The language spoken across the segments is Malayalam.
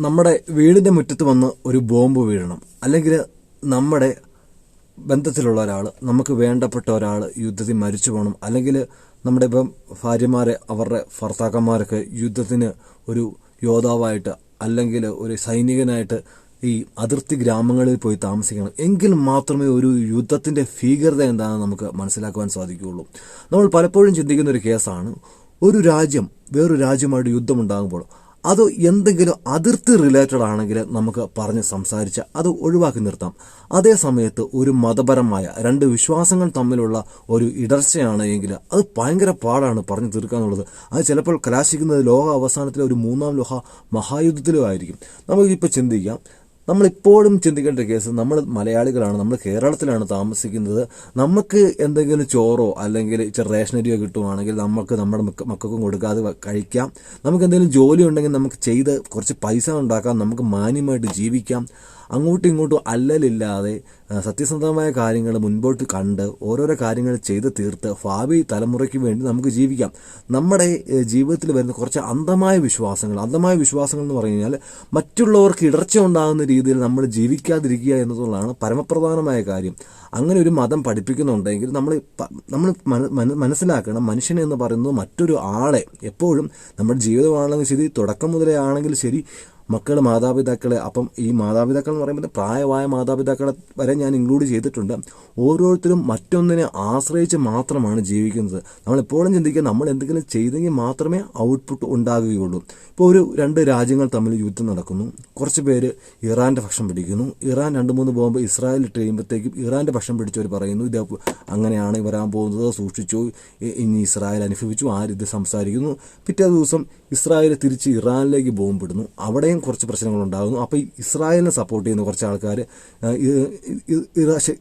നമ്മുടെ വീടിന്റെ മുറ്റത്ത് വന്ന് ഒരു ബോംബ് വീഴണം, അല്ലെങ്കിൽ നമ്മുടെ ബന്ധത്തിലുള്ള ഒരാൾ, നമുക്ക് വേണ്ടപ്പെട്ട ഒരാൾ യുദ്ധത്തിൽ മരിച്ചു പോകണം, അല്ലെങ്കിൽ നമ്മുടെ ഇപ്പം ഭാര്യമാരെ, അവരുടെ ഭർത്താക്കന്മാരൊക്കെ യുദ്ധത്തിന് ഒരു യോദ്ധാവായിട്ട് അല്ലെങ്കിൽ ഒരു സൈനികനായിട്ട് ഈ അതിർത്തി ഗ്രാമങ്ങളിൽ പോയി താമസിക്കണം. എങ്കിൽ മാത്രമേ ഒരു യുദ്ധത്തിന്റെ ഭീകരത എന്താണെന്ന് നമുക്ക് മനസ്സിലാക്കുവാൻ സാധിക്കുകയുള്ളൂ. നമ്മൾ പലപ്പോഴും ചിന്തിക്കുന്ന ഒരു കേസാണ്, ഒരു രാജ്യം വേറൊരു രാജ്യമായിട്ട് യുദ്ധമുണ്ടാകുമ്പോൾ അത് എന്തെങ്കിലും അതിർത്തി റിലേറ്റഡ് ആണെങ്കിൽ നമുക്ക് പറഞ്ഞ് സംസാരിച്ച് അത് ഒഴിവാക്കി നിർത്താം. അതേ സമയത്ത് ഒരു മതപരമായ രണ്ട് വിശ്വാസങ്ങൾ തമ്മിലുള്ള ഒരു ഇടർച്ചയാണ് എങ്കിൽ അത് ഭയങ്കര പാടാണ് പറഞ്ഞു തീർക്കാന്നുള്ളത്. അത് ചിലപ്പോൾ കലാശിക്കുന്നത് ലോക അവസാനത്തിലെ ഒരു മൂന്നാം ലോക മഹായുദ്ധത്തിലും ആയിരിക്കും. നമുക്കിപ്പോൾ ചിന്തിക്കാം, നമ്മളിപ്പോഴും ചിന്തിക്കേണ്ട കേസ്, നമ്മൾ മലയാളികളാണ്, നമ്മൾ കേരളത്തിലാണ് താമസിക്കുന്നത്. നമുക്ക് എന്തെങ്കിലും ചോറോ അല്ലെങ്കിൽ ഇച്ചിരി റേഷനരിയോ കിട്ടുവാണെങ്കിൽ നമുക്ക് നമ്മുടെ മക്കൾക്കും കൊടുക്കാതെ കഴിക്കാം. നമുക്ക് എന്തെങ്കിലും ജോലി ഉണ്ടെങ്കിൽ നമുക്ക് ചെയ്ത് കുറച്ച് പൈസ ഉണ്ടാക്കാം, നമുക്ക് മാന്യമായിട്ട് ജീവിക്കാം. അങ്ങോട്ടും ഇങ്ങോട്ടും അല്ലലില്ലാതെ സത്യസന്ധമായ കാര്യങ്ങൾ മുൻപോട്ട് കണ്ട് ഓരോരോ കാര്യങ്ങൾ ചെയ്ത് തീർത്ത് ഭാവി തലമുറയ്ക്ക് വേണ്ടി നമുക്ക് ജീവിക്കാം. നമ്മുടെ ജീവിതത്തിൽ വരുന്ന കുറച്ച് അന്ധമായ വിശ്വാസങ്ങൾ എന്ന് പറഞ്ഞു കഴിഞ്ഞാൽ മറ്റുള്ളവർക്ക് ഇടർച്ച ഉണ്ടാകുന്ന രീതിയിൽ നമ്മൾ ജീവിക്കാതിരിക്കുക എന്നതുള്ളതാണ് പരമപ്രധാനമായ കാര്യം. അങ്ങനെ ഒരു മതം പഠിപ്പിക്കുന്നുണ്ടെങ്കിൽ നമ്മൾ മനസ്സിലാക്കണം, മനുഷ്യൻ എന്ന് പറയുന്നത് മറ്റൊരു ആളെ എപ്പോഴും നമ്മുടെ ജീവിതമാണെങ്കിൽ ശരി, തുടക്കം മുതലേ ആണെങ്കിൽ ശരി, മക്കൾ, മാതാപിതാക്കളെ, അപ്പം ഈ മാതാപിതാക്കൾ എന്ന് പറയുമ്പോൾ പ്രായമായ മാതാപിതാക്കളെ വരെ ഞാൻ ഇൻക്ലൂഡ് ചെയ്തിട്ടുണ്ട്. ഓരോരുത്തരും മറ്റൊന്നിനെ ആശ്രയിച്ച് മാത്രമാണ് ജീവിക്കുന്നത്. നമ്മളെപ്പോഴും ചിന്തിക്കുക, നമ്മൾ എന്തെങ്കിലും ചെയ്തെങ്കിൽ മാത്രമേ ഔട്ട്പുട്ട് ഉണ്ടാകുകയുള്ളൂ. ഇപ്പോൾ ഒരു രണ്ട് രാജ്യങ്ങൾ തമ്മിൽ യുദ്ധം നടക്കുന്നു, കുറച്ച് പേര് ഇറാന്റെ പക്ഷം പിടിക്കുന്നു. ഇറാൻ 2-3 ബോംബ് ഇസ്രായേൽ ഇട്ട് കഴിയുമ്പോഴത്തേക്കും ഇറാന്റെ പക്ഷം പിടിച്ചവർ പറയുന്നു, ഇത് അങ്ങനെയാണ് വരാൻ പോകുന്നത്, സൂക്ഷിച്ചു, ഇനി ഇസ്രായേൽ അനുഭവിച്ചു, ആരിത് സംസാരിക്കുന്നു. പിറ്റേ ദിവസം ഇസ്രായേൽ തിരിച്ച് ഇറാനിലേക്ക് ബോംബിടുന്നു. അവിടെയും കുറച്ച് പ്രശ്നങ്ങൾ ഉണ്ടാകുന്നു. അപ്പോൾ ഈ ഇസ്രായേലിനെ സപ്പോർട്ട് ചെയ്യുന്ന കുറച്ച് ആൾക്കാർ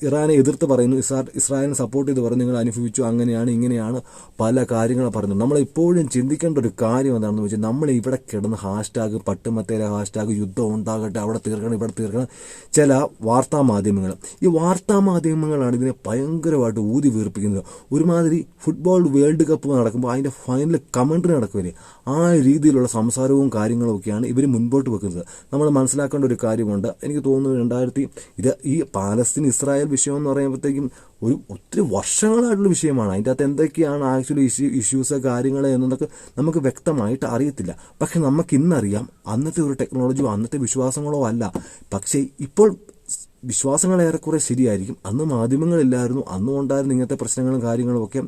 ഇറാനെ എതിർത്ത് പറയുന്നു, ഇസ്രായേലിനെ സപ്പോർട്ട് ചെയ്ത് പറഞ്ഞു നിങ്ങൾ അനുഭവിച്ചു, അങ്ങനെയാണ് ഇങ്ങനെയാണ് പല കാര്യങ്ങൾ പറയുന്നു. നമ്മളെപ്പോഴും ചിന്തിക്കേണ്ട ഒരു കാര്യം എന്താണെന്ന് വെച്ചാൽ, നമ്മൾ ഇവിടെ കിടന്ന് #, പട്ടുമത്തേലെ #, യുദ്ധം ഉണ്ടാകട്ടെ, അവിടെ തീർക്കണം, ഇവിടെ തീർക്കണം, ചില വാർത്താമാധ്യമങ്ങൾ, ഈ വാർത്താമാധ്യമങ്ങളാണ് ഇതിനെ ഭയങ്കരമായിട്ട് ഊതി വീർപ്പിക്കുന്നത്. ഒരുമാതിരി ഫുട്ബോൾ വേൾഡ് കപ്പ് നടക്കുമ്പോൾ അതിൻ്റെ ഫൈനൽ കമൻട്രി നടക്കുമല്ലേ, ആ രീതിയിലുള്ള സംസാരവും കാര്യങ്ങളും ഒക്കെയാണ് ഇവർ മുൻപോട്ട് വെക്കുന്നത്. നമ്മൾ മനസ്സിലാക്കേണ്ട ഒരു കാര്യമുണ്ട്. എനിക്ക് തോന്നുന്നു ഈ പാലസ്തീൻ ഇസ്രായേൽ വിഷയം എന്ന് പറയുമ്പോഴത്തേക്കും ഒത്തിരി വർഷങ്ങളായിട്ടുള്ള വിഷയമാണ്. അതിൻ്റെ അകത്ത് എന്തൊക്കെയാണ് ആക്ച്വലി ഇഷ്യൂസ് കാര്യങ്ങൾ എന്നതൊക്കെ നമുക്ക് വ്യക്തമായിട്ട് അറിയത്തില്ല. പക്ഷെ നമുക്ക് ഇന്നറിയാം, അന്നത്തെ ഒരു ടെക്നോളജിയോ അന്നത്തെ വിശ്വാസങ്ങളോ അല്ല. പക്ഷേ ഇപ്പോൾ വിശ്വാസങ്ങൾ ഏറെക്കുറെ ശരിയായിരിക്കും. അന്ന് മാധ്യമങ്ങളില്ലായിരുന്നു, അന്നും ഉണ്ടായിരുന്ന ഇങ്ങനത്തെ പ്രശ്നങ്ങളും കാര്യങ്ങളും ഒക്കെ.